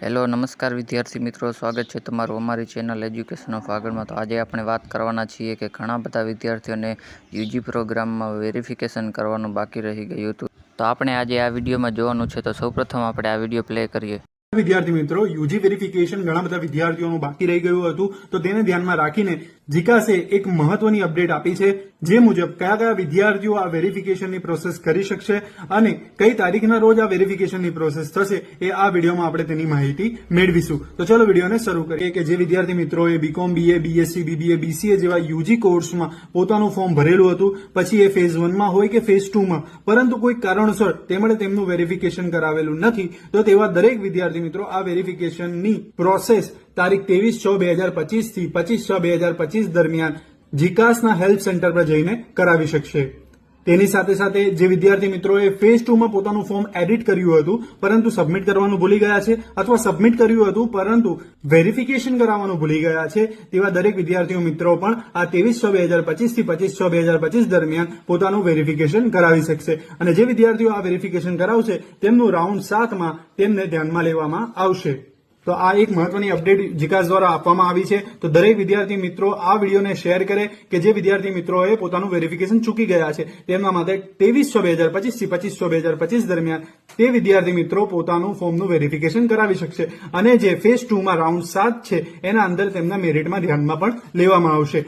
Hello નમસ્કાર વિદ્યાર્થી મિત્રો, સ્વાગત છે તમારું અમારી ચેનલ એજ્યુકેશન ઓફ આગળમાં। તો આજે આપણે વાત કરવાના છીએ કે ઘણા બધા વિદ્યાર્થીઓને યુજી પ્રોગ્રામમાં વેરિફિકેશન કરવાનું બાકી રહી ગયું હતું। તો આપણે આજે આ વિડીયોમાં જોવાનું છે। તો સૌપ્રથમ આપણે આ વિડીયો પ્લે કરીએ। વિદ્યાર્થી મિત્રો, યુજી વેરિફિકેશન ઘણા બધા વિદ્યાર્થીઓનું બાકી રહી ગયું હતું, તો તેને ધ્યાનમાં રાખીને જીકાસે એક મહત્વની અપડેટ આપી છે, જે મુજબ કયા કયા વિદ્યાર્થીઓ આ વેરિફિકેશનની પ્રોસેસ કરી શકશે અને કઈ તારીખના રોજ આ વેરિફિકેશનની પ્રોસેસ થશે એ આ વિડીયોમાં આપણે તેની માહિતી મેળવીશું। તો ચલો વિડીયોને શરૂ કરીએ કે જે વિદ્યાર્થી મિત્રોએ BCom, BA, BSc, BBA, BCA જેવા યુજી કોર્સમાં પોતાનું ફોર્મ ભરેલું હતું, પછી એ ફેઝ 1માં હોય કે ફેઝ 2માં, પરંતુ કોઈ કારણસર તેમણે તેમનું વેરિફિકેશન કરાવેલું નથી, તો તેવા દરેક વિદ્યાર્થી મિત્રો આ વેરિફિકેશનની પ્રોસેસ તારીખ 23/6/2025 થી 25/6/2025 દરમિયાન જીકાસના હેલ્પ સેન્ટર પર જઈને કરાવી શકશે। તેની સાથે સાથે જે વિદ્યાર્થી મિત્રોએ ફેઝ 2માં પોતાનું ફોર્મ એડિટ કર્યું હતું પરંતુ સબમિટ કરવાનું ભૂલી ગયા છે, અથવા સબમિટ કર્યું હતું પરંતુ વેરિફિકેશન કરાવવાનું ભૂલી ગયા છે, તેવા દરેક વિદ્યાર્થીઓ મિત્રો પણ આ 23/6/2025 થી 25/6/2025 દરમિયાન પોતાનું વેરિફિકેશન કરાવી શકશે। અને જે વિદ્યાર્થીઓ આ વેરિફિકેશન કરાવશે તેમનું રાઉન્ડ 7માં તેમને ધ્યાનમાં લેવામાં આવશે। તો આ એક મહત્વની અપડેટ જીકાસ દ્વારા આપવામાં આવી છે। તો દરેક વિદ્યાર્થી મિત્રો આ વિડીયોને શેર કરે કે જે વિદ્યાર્થી મિત્રોએ પોતાનું વેરિફિકેશન ચૂકી ગયા છે તેમના માટે 23/6/2025 થી 25/6/2025 દરમિયાન તે વિદ્યાર્થી મિત્રો પોતાનું ફોર્મનું વેરિફિકેશન કરાવી શકશે અને જે ફેઝ 2માં રાઉન્ડ 7 છે એના અંદર તેમના મેરિટમાં ધ્યાનમાં પણ લેવામાં આવશે।